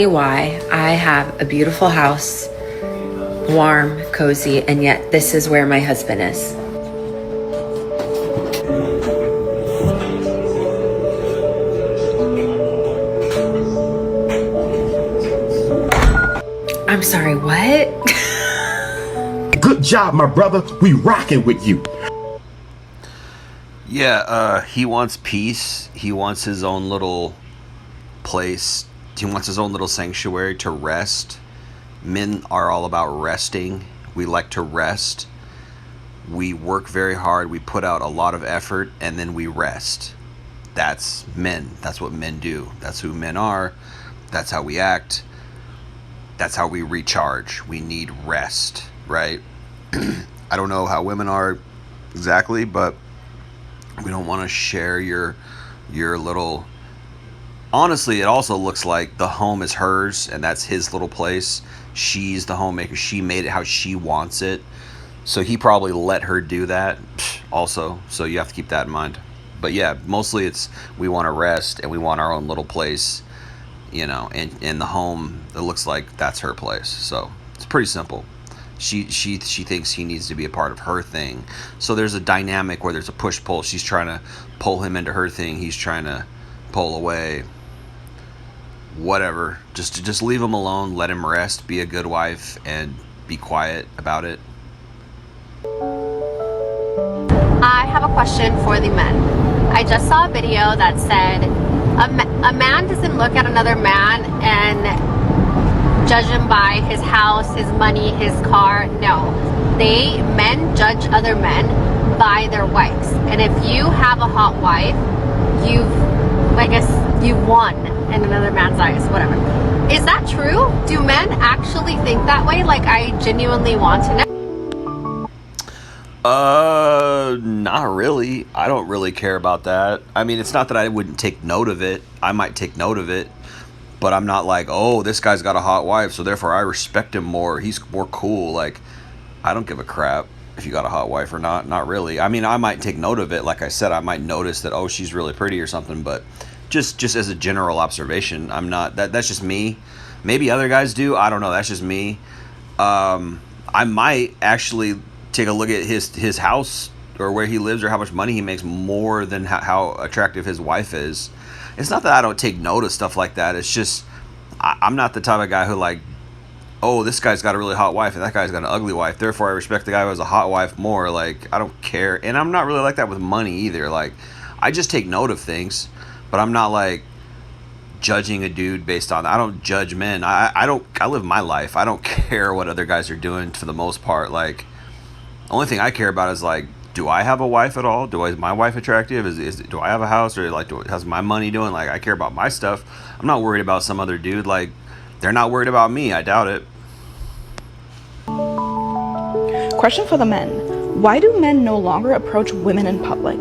Why I have a beautiful house, warm, cozy, and yet this is where my husband is. I'm sorry, what? Good job, my brother. We rocking with you. Yeah, he wants peace. He wants his own little place. He wants his own little sanctuary to rest. Men are all about resting. We like to rest. We work very hard. We put out a lot of effort and then we rest. That's men. That's what men do. That's who men are. That's how we act. That's how we recharge. We need rest, right? I don't know how women are exactly, but we don't want to share your little. Honestly, it also looks like the home is hers and that's his little place. She's the homemaker. She made it how she wants it. So he probably let her do that also. So you have to keep that in mind. But yeah, mostly it's we want to rest and we want our own little place, and in the home it looks like that's her place. So it's pretty simple. She thinks he needs to be a part of her thing. So there's a dynamic where there's a push pull. She's trying to pull him into her thing. He's trying to pull away. Whatever. Just leave him alone. Let him rest. Be a good wife and be quiet about it. I have a question for the men. I just saw a video that said a man doesn't look at another man and judge him by his house, his money, his car. No. Men judge other men by their wives. And if you have a hot wife, you've won in another man's eyes, whatever. Is that true? Do men actually think that way? Like, I genuinely want to know. Not really. I don't really care about that. I mean, it's not that I wouldn't take note of it. I might take note of it, but I'm not like, oh, this guy's got a hot wife, so therefore I respect him more. He's more cool. Like, I don't give a crap if you got a hot wife or not. Not really. I mean, I might take note of it. Like I said, I might notice that, oh, she's really pretty or something, but just as a general observation, I'm not, that's just me. Maybe other guys do. I don't know. That's just me. I might actually take a look at his house or where he lives or how much money he makes more than how attractive his wife is. It's not that I don't take note of stuff like that. It's just I'm not the type of guy who like, oh, this guy's got a really hot wife and that guy's got an ugly wife, therefore I respect the guy who has a hot wife more. Like, I don't care. And I'm not really like that with money either. Like, I just take note of things, but I'm not like judging a dude based on, I don't judge men. I live my life. I don't care what other guys are doing for the most part. Like, the only thing I care about is like, do I have a wife at all? Is my wife attractive? Do I have a house, or like, how's my money doing? Like, I care about my stuff. I'm not worried about some other dude. Like, they're not worried about me. I doubt it. Question for the men. Why do men no longer approach women in public?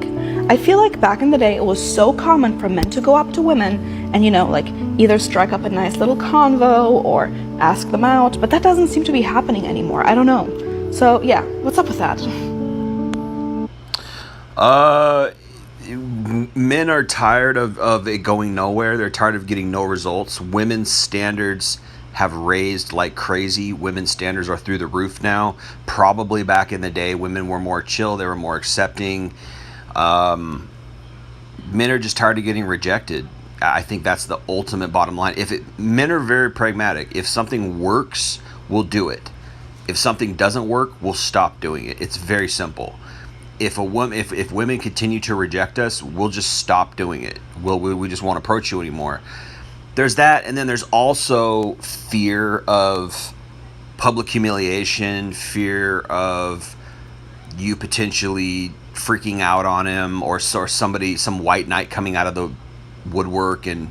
I feel like back in the day it was so common for men to go up to women and, like, either strike up a nice little convo or ask them out, but that doesn't seem to be happening anymore. I don't know. So yeah, what's up with that? Men are tired of it going nowhere. They're tired of getting no results. Women's standards have raised like crazy. Women's standards are through the roof now. Probably back in the day, women were more chill. They were more accepting. Men are just tired of getting rejected. I think that's the ultimate bottom line. Men are very pragmatic. If something works, we'll do it. If something doesn't work, we'll stop doing it. It's very simple. If women continue to reject us, we'll just stop doing it. We just won't approach you anymore. There's that, and then there's also fear of public humiliation, fear of you potentially freaking out on him, or some white knight coming out of the woodwork and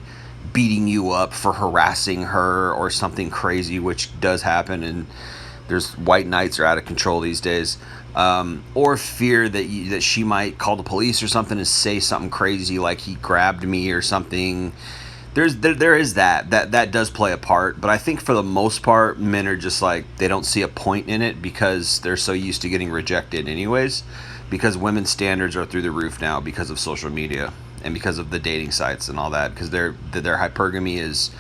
beating you up for harassing her or something crazy, which does happen, and there's white knights are out of control these days. Or fear that she might call the police or something and say something crazy like he grabbed me or something. There is that does play a part, but I think for the most part, men are just like, they don't see a point in it because they're so used to getting rejected anyways, because women's standards are through the roof now because of social media and because of the dating sites and all that, because their hypergamy is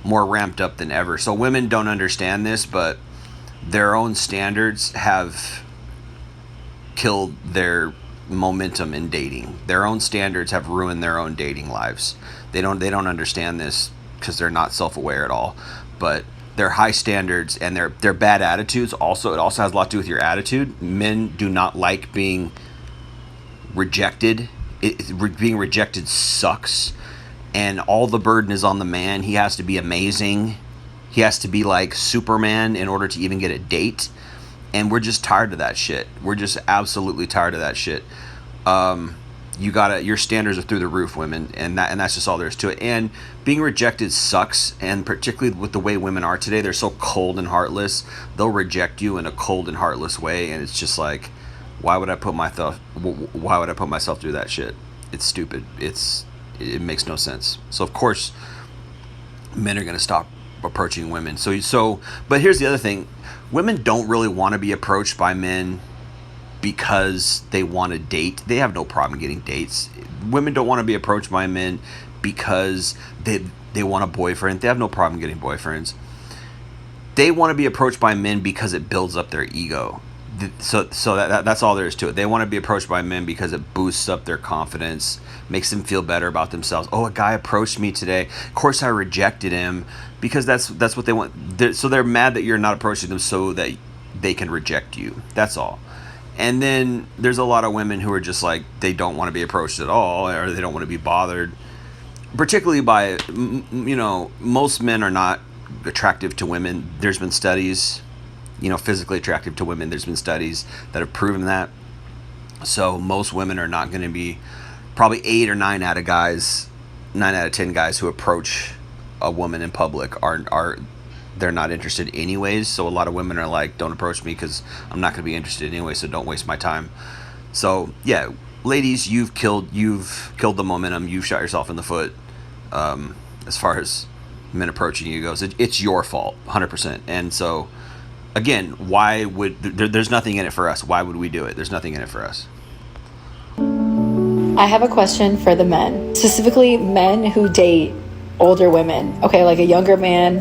more ramped up than ever. So women don't understand this, but their own standards have killed their momentum in dating. Their own standards have ruined their own dating lives. They don't understand this because they're not self-aware at all. But their high standards and their bad attitudes also, it also has a lot to do with your attitude. Men do not like being rejected. Being rejected sucks, and all the burden is on the man. He has to be amazing. He has to be like Superman in order to even get a date. And we're just tired of that shit. We're just absolutely tired of that shit. Your standards are through the roof, women, and that's just all there is to it. And being rejected sucks, and particularly with the way women are today, they're so cold and heartless. They'll reject you in a cold and heartless way, and it's just like, why would I put myself through that shit? It's stupid. It makes no sense. So of course, men are gonna stop approaching women. But here's the other thing: women don't really want to be approached by men because they want to date. They have no problem getting dates. Women don't want to be approached by men because they want a boyfriend. They have no problem getting boyfriends. They want to be approached by men because it builds up their ego. So that's all there is to it. They want to be approached by men because it boosts up their confidence, makes them feel better about themselves. Oh, a guy approached me today. Of course I rejected him, because that's what they want. So they're mad that you're not approaching them so that they can reject you. That's all. And then there's a lot of women who are just like, they don't want to be approached at all, or they don't want to be bothered. Particularly by, most men are not attractive to women. There's been studies, physically attractive to women. There's been studies that have proven that. So most women are not going to be, probably 8 or 9 out of 10 guys who approach a woman in public are they're not interested anyways. So a lot of women are like, don't approach me because I'm not going to be interested anyway, so don't waste my time. So yeah, ladies, you've killed the momentum. You've shot yourself in the foot as far as men approaching you goes. It's your fault, 100%. And so again, why would there's nothing in it for us? Why would we do it? There's nothing in it for us. I have a question for the men, specifically men who date older women. Okay, like a younger man,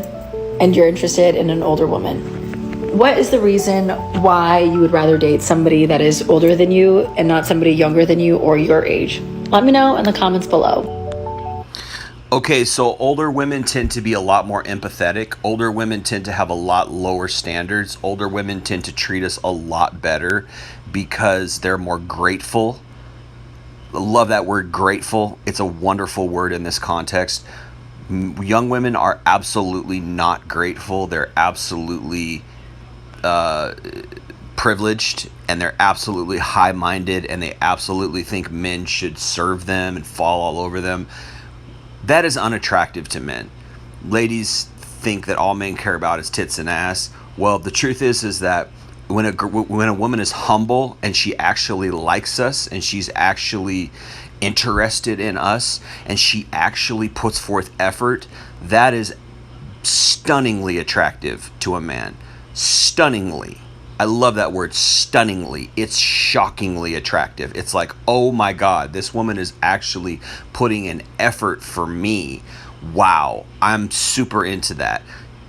and you're interested in an older woman. What is the reason why you would rather date somebody that is older than you and not somebody younger than you or your age? Let me know in the comments below. Okay, so older women tend to be a lot more empathetic. Older women tend to have a lot lower standards. Older women tend to treat us a lot better because they're more grateful. I love that word, grateful. It's a wonderful word in this context. Young women are absolutely not grateful. They're absolutely privileged, and they're absolutely high-minded, and they absolutely think men should serve them and fall all over them. That is unattractive to men. Ladies think that all men care about is tits and ass. Well, the truth is that when a woman is humble and she actually likes us and she's actually interested in us and she actually puts forth effort, that is stunningly attractive to a man. Stunningly. I love that word, stunningly. It's shockingly attractive. It's like, oh my God, this woman is actually putting an effort for me. Wow, I'm super into that.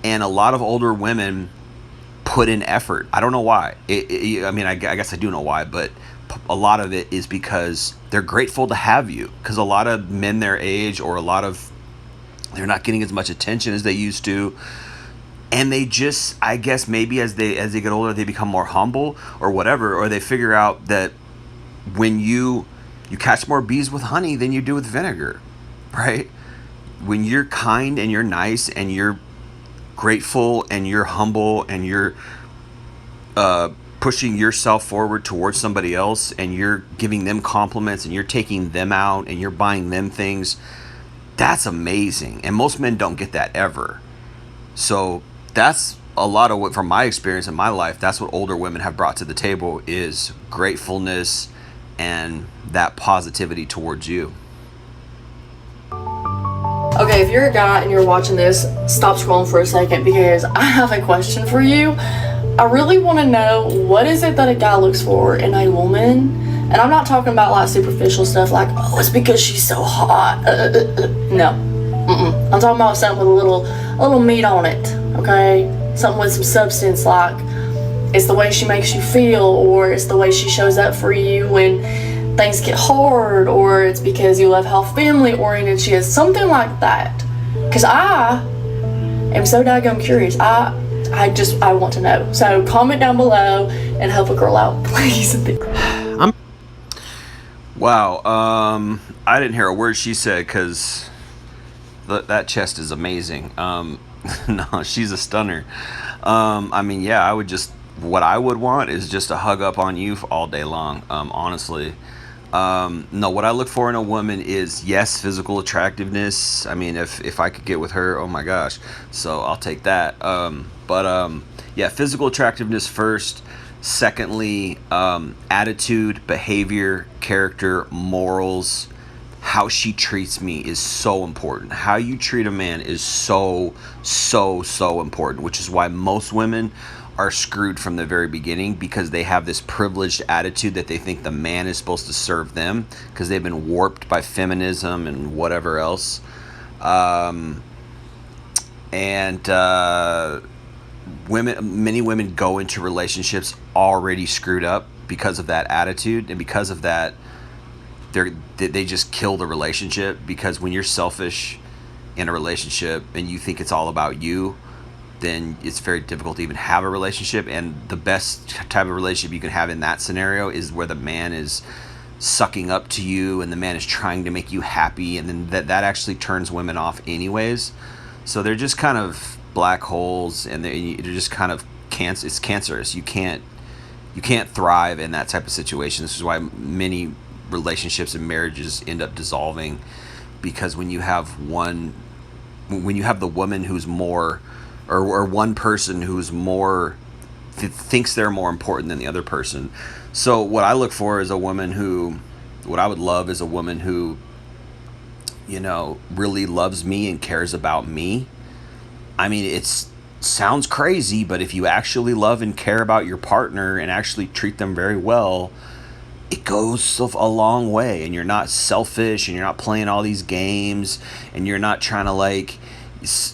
And a lot of older women put in effort. I don't know why. I guess I do know why, but a lot of it is because they're grateful to have you. Because a lot of men their age, or they're not getting as much attention as they used to. And they just, I guess maybe as they get older, they become more humble or whatever, or they figure out that when you catch more bees with honey than you do with vinegar, right? When you're kind and you're nice and you're grateful and you're humble and you're pushing yourself forward towards somebody else and you're giving them compliments and you're taking them out and you're buying them things, that's amazing. And most men don't get that ever. So that's a lot of what, from my experience in my life, that's what older women have brought to the table, is gratefulness and that positivity towards you. Okay, if you're a guy and you're watching this, stop scrolling for a second, because I have a question for you. I really want to know, what is it that a guy looks for in a woman? And I'm not talking about like superficial stuff like, oh, it's because she's so hot. No. I'm talking about something with a little a little meat on it, okay? Something with some substance, like it's the way she makes you feel, or it's the way she shows up for you when things get hard, or it's because you love how family oriented she is, something like that. Because I am so daggone curious. I want to know. So comment down below and help a girl out, please. Wow. I didn't hear a word she said because that chest is amazing. No, she's a stunner. I mean, yeah, what I would want is just a hug up on you all day long, honestly. No, what I look for in a woman is, yes, physical attractiveness. I mean, if I could get with her, oh my gosh. So I'll take that. Yeah, physical attractiveness first. Secondly, attitude, behavior, character, morals. How she treats me is so important. How you treat a man is so important, which is why most women are screwed from the very beginning, because they have this privileged attitude that they think the man is supposed to serve them, because they've been warped by feminism and whatever else. Many women go into relationships already screwed up because of that attitude, and because of that, they just kill the relationship. Because when you're selfish in a relationship and you think it's all about you, then it's very difficult to even have a relationship. And the best type of relationship you can have in that scenario is where the man is sucking up to you and the man is trying to make you happy, and then that actually turns women off anyways. So they're just kind of black holes, and they're just kind of it's cancerous. You can't thrive in that type of situation. This is why many relationships and marriages end up dissolving, because when you have the woman who's more, or one person who's more thinks they're more important than the other person. So what I look for is what I would love is a woman who, really loves me and cares about me. I mean, it sounds crazy, but if you actually love and care about your partner and actually treat them very well, it goes a long way. And you're not selfish, and you're not playing all these games, and you're not trying to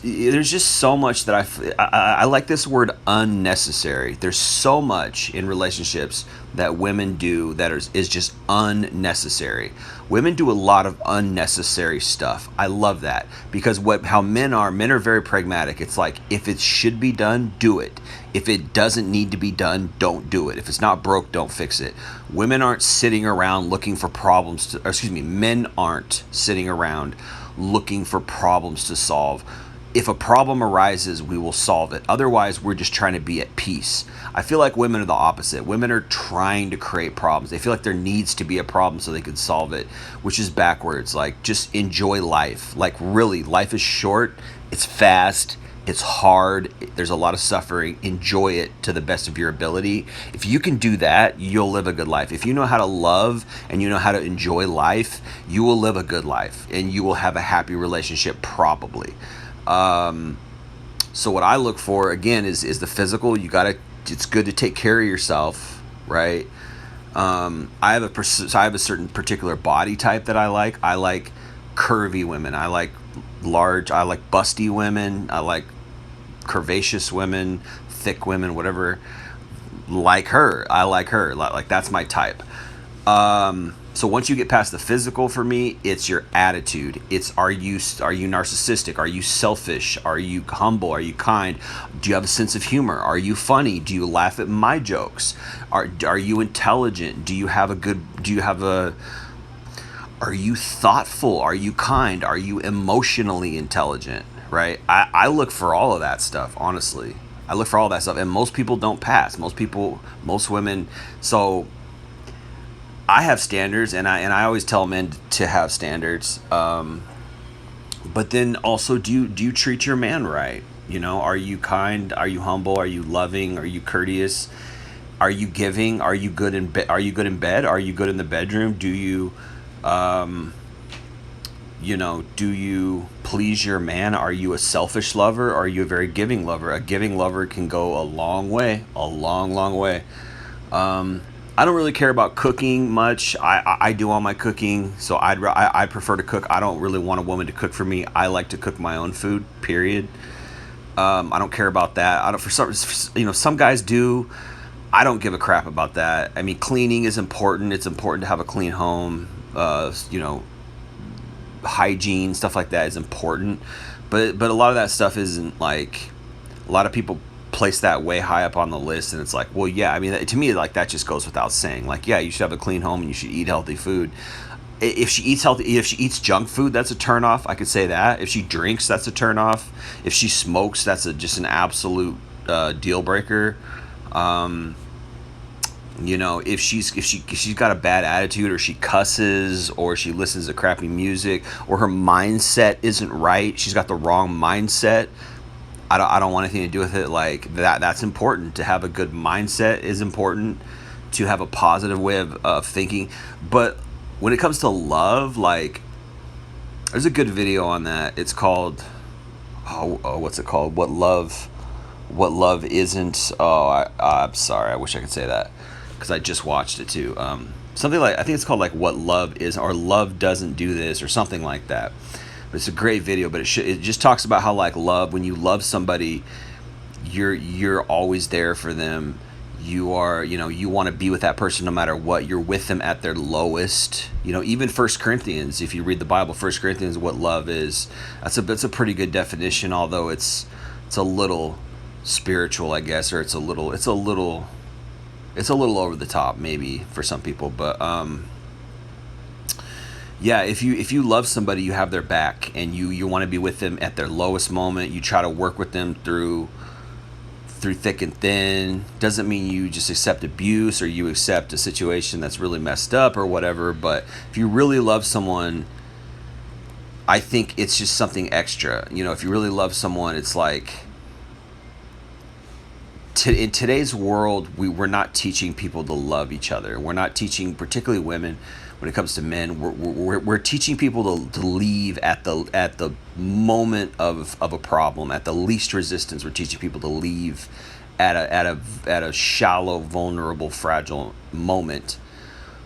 there's just so much that I like this word, unnecessary. There's so much in relationships that women do that is just unnecessary. Women do a lot of unnecessary stuff. I love that, because how men are very pragmatic. It's like, if it should be done, do it. If it doesn't need to be done, don't do it. If it's not broke, don't fix it. Women aren't sitting around looking for problems men aren't sitting around looking for problems to solve. If a problem arises, we will solve it. Otherwise, we're just trying to be at peace. I feel like women are the opposite. Women are trying to create problems. They feel like there needs to be a problem so they can solve it, which is backwards. Like, just enjoy life. Like, really, life is short. It's fast. It's hard. There's a lot of suffering. Enjoy it to the best of your ability. If you can do that, you'll live a good life. If you know how to love and you know how to enjoy life, you will live a good life, and you will have a happy relationship, probably. So what I look for, again, is the physical. It's good to take care of yourself, right? I have a certain particular body type that I like. I like curvy women. I like large. I like busty women. I like curvaceous women, thick women, whatever. Like her. I like her. Like, that's my type. So once you get past the physical, for me, it's your attitude. It's, are you narcissistic? Are you selfish? Are you humble? Are you kind? Do you have a sense of humor? Are you funny? Do you laugh at my jokes? Are you intelligent? Are you thoughtful? Are you kind? Are you emotionally intelligent? Right? I look for all of that stuff, honestly. I look for all that stuff, and most people don't pass. Most women. So I have standards, and I always tell men to have standards. But then also, do you treat your man right? Are you kind? Are you humble? Are you loving? Are you courteous? Are you giving? Are you good in bed? Are you good in bed? Are you good in the bedroom? Do you please your man? Are you a selfish lover? Or are you a very giving lover? A giving lover can go a long way, long way. I don't really care about cooking much. I do all my cooking, so I prefer to cook. I don't really want a woman to cook for me. I like to cook my own food, period. I don't care about that. I don't, for some, some guys do. I don't give a crap about that. I mean, cleaning is important. It's important to have a clean home. Hygiene, stuff like that is important. But a lot of that stuff isn't like, a lot of people place that way high up on the list, and it's like, well, yeah, I mean, to me, like, that just goes without saying. Like, yeah, you should have a clean home and you should eat healthy food. If she eats junk food, that's a turnoff. I could say that. If she drinks, that's a turnoff. If she smokes, that's just an absolute deal breaker. If she's got a bad attitude, or she cusses, or she listens to crappy music, or her mindset isn't right, she's got the wrong mindset, I don't want anything to do with it. Like, that's important. To have a good mindset is important. To have a positive way of thinking. But when it comes to love, like, there's a good video on that. It's called, what's it called? What love isn't. I'm sorry. I wish I could say that, because I just watched it too. Something like, I think it's called like What Love Is, or Love Doesn't Do This, or something like that. But it's a great video. But it just talks about how, like, love, when you love somebody, you're always there for them. You are, you want to be with that person no matter what. You're with them at their lowest. Even 1 Corinthians, if you read the Bible, 1 Corinthians, what love is, that's a pretty good definition, although it's a little spiritual, I guess, or it's a little over the top maybe for some people. But yeah, if you love somebody, you have their back, and you want to be with them at their lowest moment. You try to work with them through thick and thin. Doesn't mean you just accept abuse, or you accept a situation that's really messed up or whatever. But if you really love someone, I think it's just something extra. If you really love someone, it's like, in today's world, we're not teaching people to love each other. We're not teaching, particularly women, when it comes to men. We're teaching people to leave at the moment of a problem, at the least resistance. We're teaching people to leave at a shallow, vulnerable, fragile moment.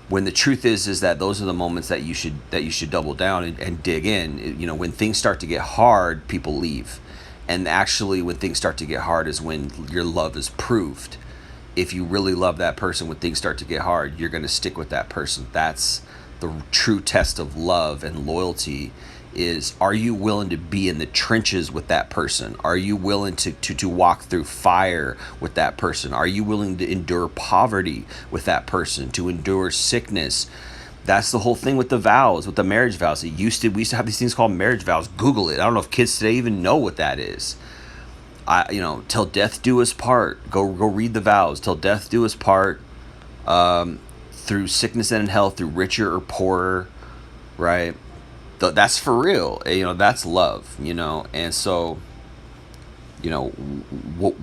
When the truth is that those are the moments that you should double down and dig in. When things start to get hard, people leave. And actually, when things start to get hard is when your love is proved. If you really love that person, when things start to get hard, you're going to stick with that person. That's the true test of love and loyalty. Is, are you willing to be in the trenches with that person? Are you willing to walk through fire with that person? Are you willing to endure poverty with that person, to endure sickness? That's the whole thing with the vows, with the marriage vows. We used to have these things called marriage vows. Google it. I don't know if kids today even know what that is. Till death do us part. Go read the vows. Till death do us part. Through sickness and in health, through richer or poorer, right? That's for real. That's love. And so, what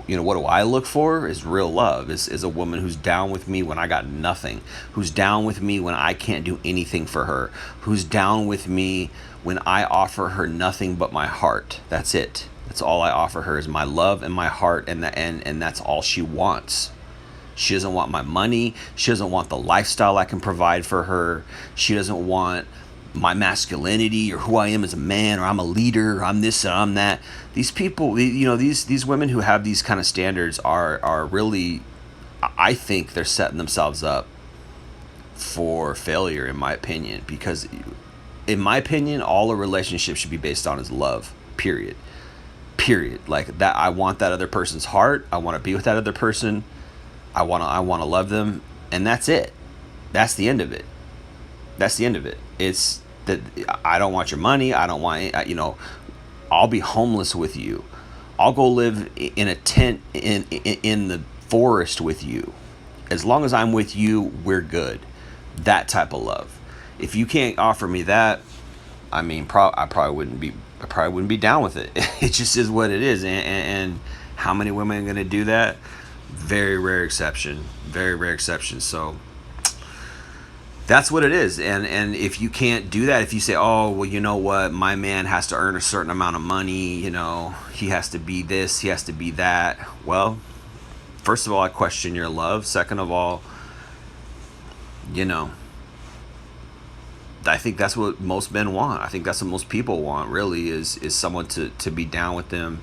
do I look for is real love. Is a woman who's down with me when I got nothing, who's down with me when I can't do anything for her, who's down with me when I offer her nothing but my heart. That's it. That's all I offer her, is my love and my heart, and that's all she wants. She doesn't want my money. She doesn't want the lifestyle I can provide for her. She doesn't want my masculinity, or who I am as a man, or I'm a leader, or I'm this and I'm that. These people, these women who have these kind of standards are really, I think they're setting themselves up for failure, in my opinion. Because, in my opinion, all a relationship should be based on is love. Period. Like that, I want that other person's heart. I want to be with that other person. I want to love them, and that's it. That's the end of it. It's that I don't want your money. I don't want, I'll be homeless with you. I'll go live in a tent in the forest with you. As long as I'm with you, we're good. That type of love. If you can't offer me that, I mean, I probably wouldn't be down with it. It just is what it is. And how many women are going to do that? Very rare exception. So that's what it is. And if you can't do that, if you say, oh, well, you know what, my man has to earn a certain amount of money, he has to be this, he has to be that. Well, first of all, I question your love. Second of all, I think that's what most men want. I think that's what most people want, really, is someone to be down with them,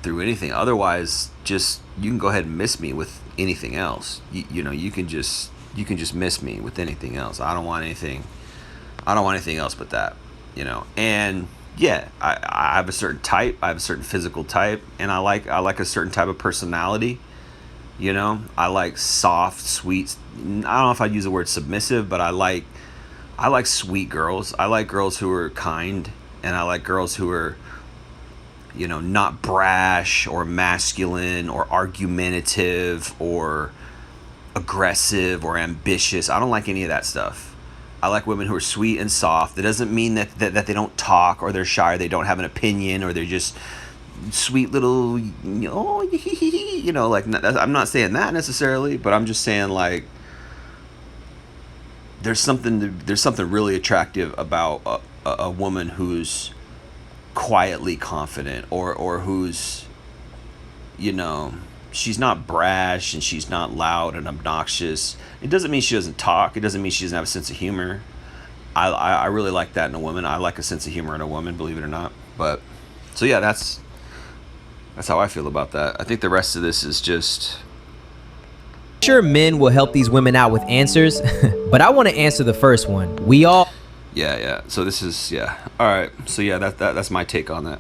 through anything. Otherwise, just you can go ahead and miss me with anything else. You know, you can just miss me with anything else. I don't want anything else but that, you know. And yeah, I have a certain type, I have a certain physical type, and I like a certain type of personality. You know, I like soft, sweet. I don't know if I'd use the word submissive, but I like sweet girls. I like girls who are kind, and I like girls who are, you know, not brash or masculine or argumentative or aggressive or ambitious. I don't like any of that stuff. I like women who are sweet and soft. That doesn't mean that they don't talk or they're shy, or they don't have an opinion, or they're just sweet little, you know, like, I'm not saying that necessarily, but I'm just saying, like, there's something really attractive about a woman who's quietly confident, or who's, you know, she's not brash and she's not loud and obnoxious. It doesn't mean she doesn't talk. It doesn't mean she doesn't have a sense of humor. I really like that in a woman. I like a sense of humor in a woman, believe it or not. But so yeah, that's how I feel about that. I think the rest of this is just, Sure, men will help these women out with answers, but I want to answer the first one. We all yeah. So this is, yeah. All right. So yeah, that's my take on that.